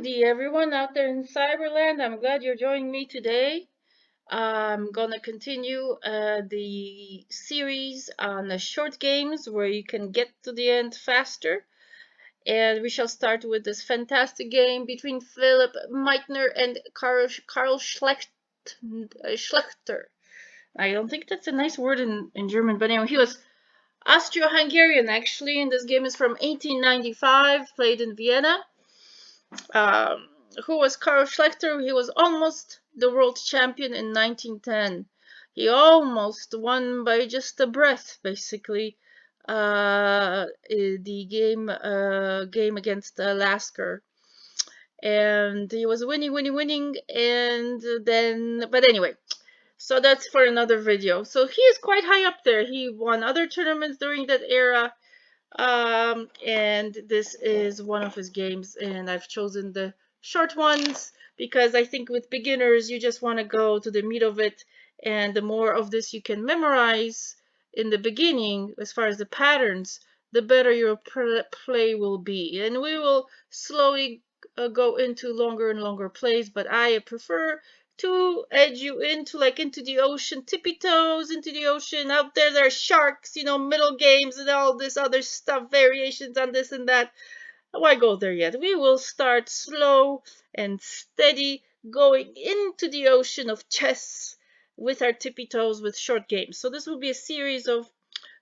Howdy, everyone out there in Cyberland. I'm glad you're joining me today. I'm gonna continue the series on the short games where you can get to the end faster. And we shall start with this fantastic game between Philip Meitner and Karl Schlechter. I don't think that's a nice word in German, but anyway, he was Austro-Hungarian actually, and this game is from 1895, played in Vienna. Um, who was Karl Schlechter? He was almost the world champion in 1910. He almost won by just a breath, basically, the game against Lasker. And he was winning, and then, but anyway, so that's for another video. So he is quite high up there. He won other tournaments during that era. And this is one of his games, and I've chosen the short ones because I think with beginners you just want to go to the meat of it, and the more of this you can memorize in the beginning as far as the patterns, the better your play will be. And we will slowly go into longer and longer plays, but I prefer to edge you into the ocean, tippy toes into the ocean. Out there are sharks, middle games and all this other stuff, variations on this and that. Why go there yet? We will start slow and steady, going into the ocean of chess with our tippy toes with short games. So this will be a series of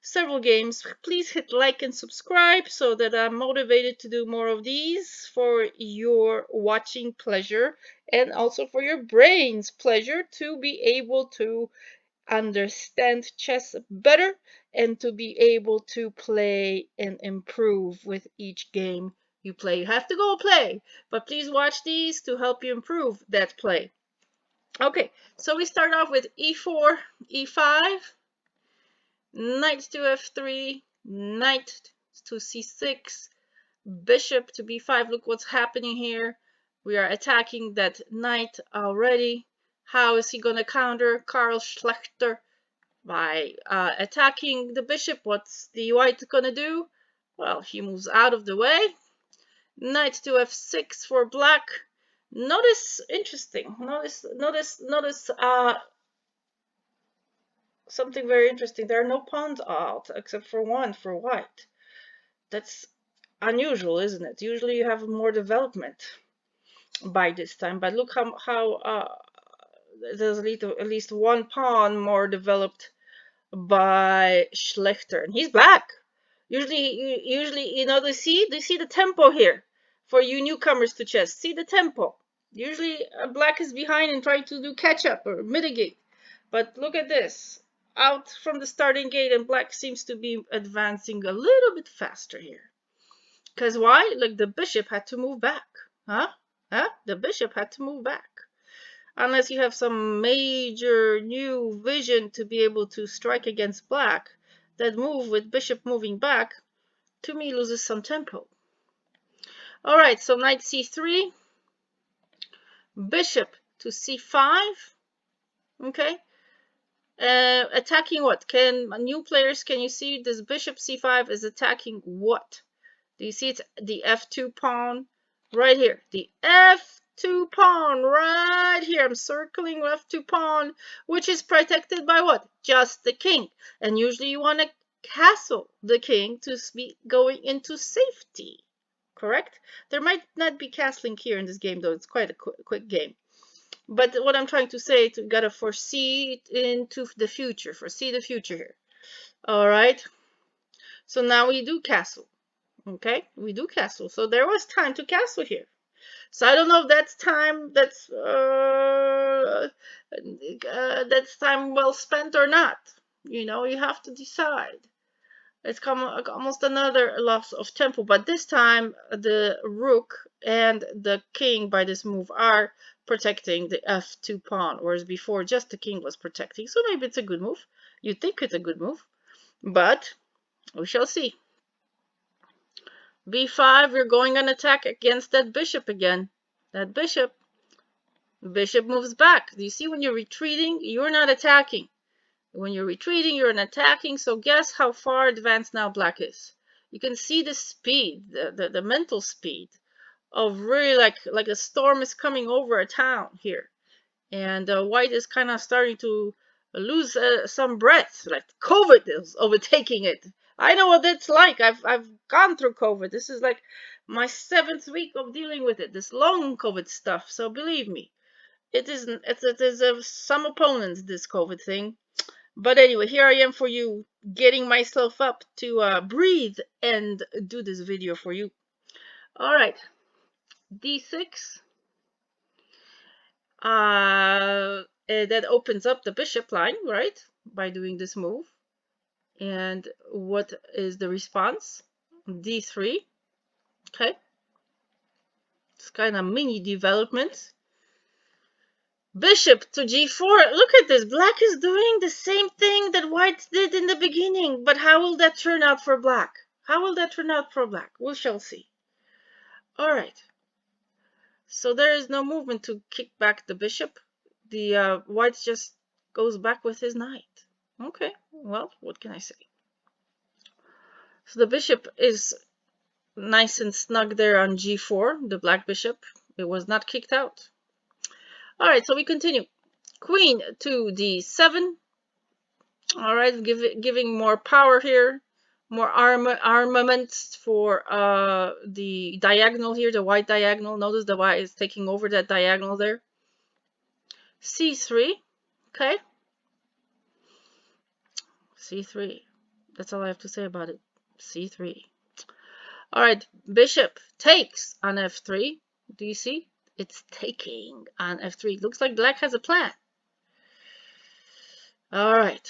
several games. Please hit like and subscribe so that I'm motivated to do more of these for your watching pleasure and also for your brain's pleasure to be able to understand chess better and to be able to play and improve with each game you play. You have to go play, but please watch these to help you improve that play. Okay, so we start off with e4, e5, knight to f3, knight to c6, bishop to b5. Look what's happening here. We are attacking that knight already. How is he going to counter Karl Schlechter? By attacking the bishop. What's the white going to do? Well, he moves out of the way. Knight to f6 for black. Notice, interesting. Notice something very interesting. There are no pawns out except for one for white. That's unusual, isn't it? Usually you have more development by this time. But look how there's at least one pawn more developed by Schlechter, and he's black. Usually, do you see the tempo here for you newcomers to chess? See the tempo. Usually, black is behind and trying to do catch up or mitigate. But look at this. Out from the starting gate, and black seems to be advancing a little bit faster here. Because why? Like the bishop had to move back. Huh? The bishop had to move back. Unless you have some major new vision to be able to strike against black, that move with bishop moving back, to me, loses some tempo. All right, so knight c3, bishop to c5. Okay. Attacking what? New players, can you see this bishop c5 is attacking what? Do you see it's the f2 pawn right here? The f2 pawn right here. I'm circling f2 pawn, which is protected by what? Just the king. And usually you want to castle the king to be going into safety. Correct? There might not be castling here in this game, though. It's quite a quick game. But what I'm trying to say, you gotta foresee into the future. Foresee the future here. All right. So now we do castle. Okay, we do castle. So there was time to castle here. So I don't know if that's time that's time well spent or not. You have to decide. It's almost another loss of tempo, but this time the rook and the king by this move are protecting the f2 pawn, whereas before just the king was protecting. So maybe it's a good move. You think it's a good move, but we shall see. b5, you're going on attack against that bishop again. That bishop moves back. Do you see when you're retreating, you're not attacking. When you're retreating, you're not attacking. So guess how far advanced now black is. You can see the speed, the mental speed of really like a storm is coming over a town here, and white is kind of starting to lose some breath, like COVID is overtaking it. I know what it's like. I've gone through COVID. This is like my 7th week of dealing with it, this long COVID stuff. So believe me, it isn't. It is some opponents, this COVID thing. But anyway, here I am for you, getting myself up to breathe and do this video for you. All right, d6. That opens up the bishop line, right? By doing this move. And what is the response? d3. Okay. It's kind of mini development. Bishop to g4. Look at this. Black is doing the same thing that white did in the beginning. But how will that turn out for black? How will that turn out for black? We shall see. All right. So there is no movement to kick back the bishop. The white just goes back with his knight. Okay, well, what can I say? So the bishop is nice and snug there on g4, the black bishop. It was not kicked out. All right, so we continue. Queen to d7. All right, giving more power here, more armaments for the diagonal here, the white diagonal. Notice the white is taking over that diagonal there. c3. Okay. c3. That's all I have to say about it. c3. All right, bishop takes on f3. Do you see? It's taking on f3. Looks like black has a plan. All right.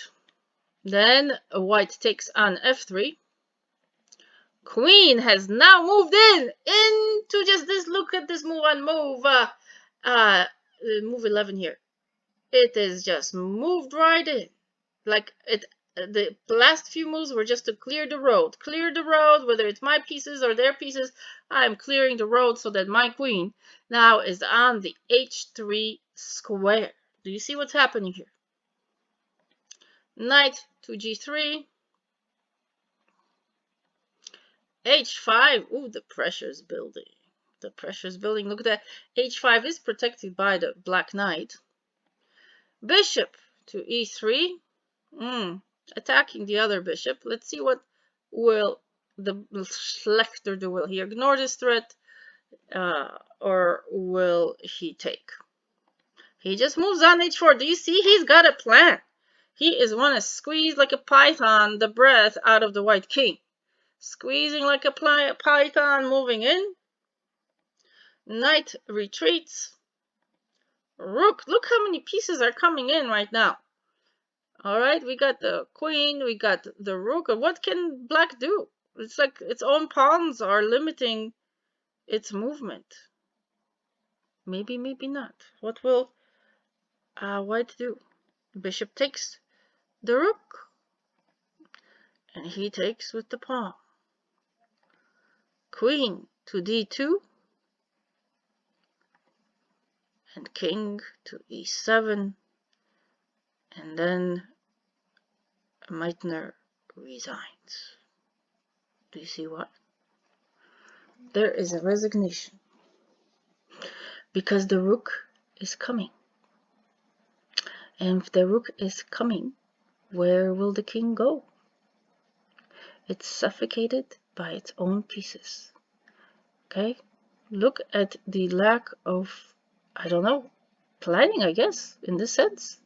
Then white takes on f3. Queen has now moved into just this. Look at this move on move. Move 11 here. It is just moved right in. Like it. The last few moves were just to clear the road. Clear the road, whether it's my pieces or their pieces. I'm clearing the road so that my queen now is on the h3 square. Do you see what's happening here? Knight to g3. h5. Ooh, the pressure's building. The pressure's building. Look at that. h5 is protected by the black knight. Bishop to e3. Attacking the other bishop. Let's see what will the Schlechter do. Will he ignore this threat or will he take? He just moves on h4. Do you see? He's got a plan. He is want to squeeze like a python the breath out of the white king. Squeezing like a python, moving in. Knight retreats. Rook. Look how many pieces are coming in right now. All right, we got the queen, we got the rook. What can black do? It's like its own pawns are limiting its movement. Maybe, maybe not. What will white do? Bishop takes the rook, and he takes with the pawn. Queen to d2, and king to e7, and then Meitner resigns. Do you see what? There is a resignation. Because the rook is coming. And if the rook is coming, where will the king go? It's suffocated by its own pieces. Okay? Look at the lack of, I don't know, planning, I guess, in this sense.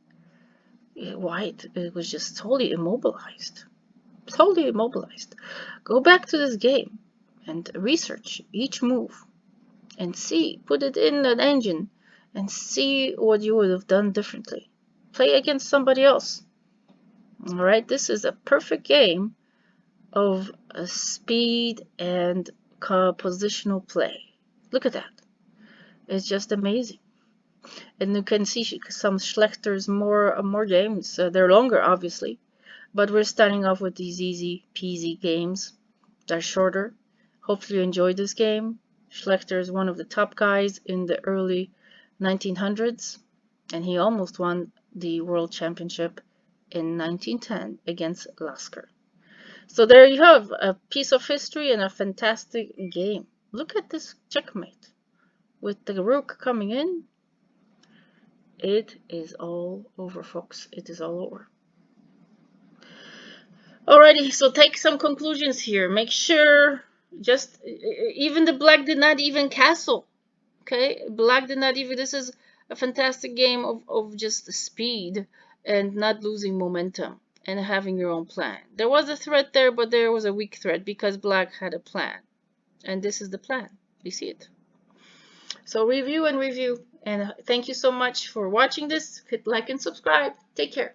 White, it was just totally immobilized. Totally immobilized. Go back to this game and research each move and see, put it in an engine and see what you would have done differently. Play against somebody else. All right, this is a perfect game of speed and positional play. Look at that. It's just amazing. And you can see some Schlechters more games. They're longer, obviously, but we're starting off with these easy peasy games. They're shorter. Hopefully you enjoyed this game. Schlechter is one of the top guys in the early 1900s, and he almost won the World Championship in 1910 against Lasker. So there you have a piece of history and a fantastic game. Look at this checkmate. With the rook coming in, it is all over, folks. It is all over. Alrighty, so take some conclusions here. Make sure, just, even the black did not even castle. Okay, black did not even, this is a fantastic game of just speed and not losing momentum and having your own plan. There was a threat there, but there was a weak threat because black had a plan. And this is the plan. You see it. So review and review. And thank you so much for watching this. Hit like and subscribe. Take care.